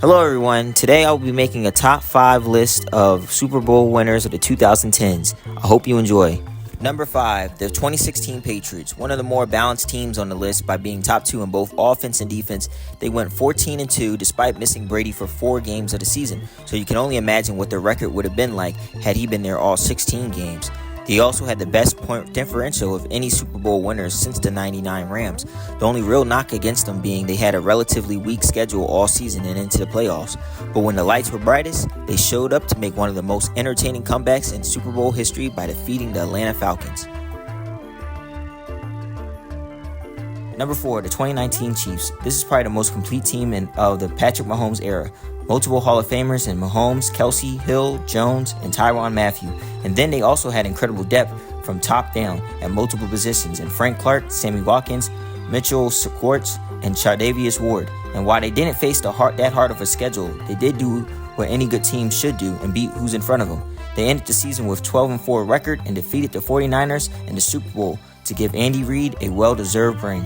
Hello everyone, today I will be making a top 5 list of Super Bowl winners of the 2010s. I hope you enjoy. Number 5, the 2016 Patriots, one of the more balanced teams on the list by being top 2 in both offense and defense. They went 14-2 despite missing Brady for 4 games of the season, so you can only imagine what their record would have been like had he been there all 16 games. They also had the best point differential of any Super Bowl winners since the 99 Rams. The only real knock against them being they had a relatively weak schedule all season and into the playoffs. But when the lights were brightest, they showed up to make one of the most entertaining comebacks in Super Bowl history by defeating the Atlanta Falcons. Number 4, the 2019 Chiefs. This is probably the most complete team of the Patrick Mahomes era. Multiple Hall of Famers in Mahomes, Kelsey, Hill, Jones, and Tyrann Mathieu. And then they also had incredible depth from top down at multiple positions in Frank Clark, Sammy Watkins, Mitchell Swartz, and Chardavius Ward. And while they didn't face that hard of a schedule, they did do what any good team should do and beat who's in front of them. They ended the season with 12-4 record and defeated the 49ers in the Super Bowl to give Andy Reid a well-deserved ring.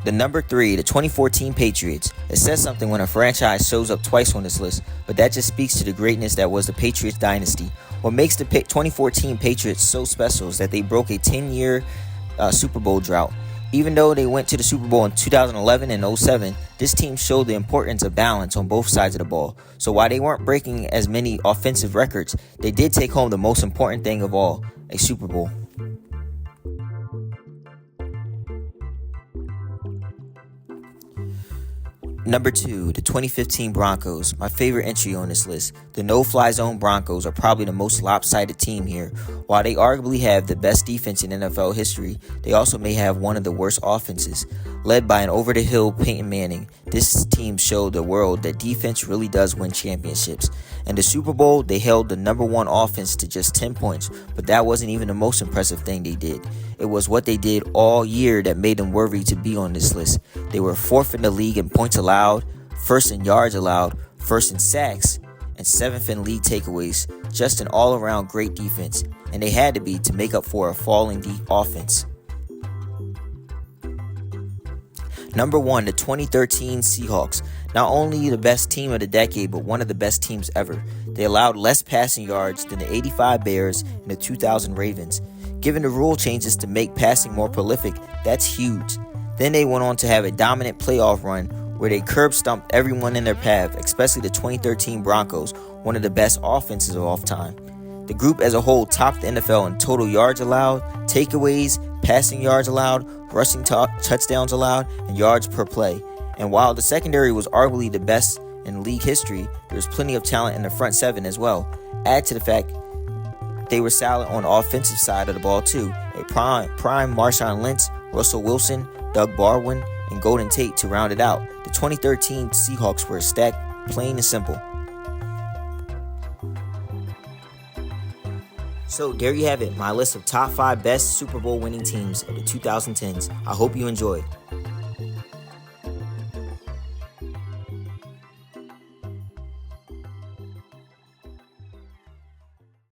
The number 3, the 2014 Patriots. It says something when a franchise shows up twice on this list, but that just speaks to the greatness that was the Patriots dynasty. What makes the 2014 Patriots so special is that they broke a 10-year Super Bowl drought. Even though they went to the Super Bowl in 2011 and 07, this team showed the importance of balance on both sides of the ball. So while they weren't breaking as many offensive records, they did take home the most important thing of all, a Super Bowl. Number 2, the 2015 Broncos. My favorite entry on this list. The no-fly zone Broncos are probably the most lopsided team here. While they arguably have the best defense in NFL history, they also may have one of the worst offenses. Led by an over-the-hill Peyton Manning, this team showed the world that defense really does win championships. In the Super Bowl, they held the number 1 offense to just 10 points, but that wasn't even the most impressive thing they did. It was what they did all year that made them worthy to be on this list. They were 4th in the league in points allowed, 1st in yards allowed, 1st in sacks, and 7th in league takeaways. Just an all-around great defense, and they had to be to make up for a falling offense. Number 1, the 2013 Seahawks. Not only the best team of the decade, but one of the best teams ever. They allowed less passing yards than the 85 Bears and the 2000 Ravens. Given the rule changes to make passing more prolific, that's huge. Then they went on to have a dominant playoff run where they curb stomped everyone in their path, especially the 2013 Broncos, one of the best offenses of all time. The group as a whole topped the NFL in total yards allowed, takeaways, passing yards allowed, rushing touchdowns allowed, and yards per play. And while the secondary was arguably the best in league history, there was plenty of talent in the front 7 as well. Add to the fact they were solid on the offensive side of the ball too. A prime Marshawn Lynch, Russell Wilson, Doug Baldwin, and Golden Tate to round it out. The 2013 Seahawks were stacked, plain and simple. So there you have it, my list of top 5 best Super Bowl winning teams of the 2010s. I hope you enjoyed.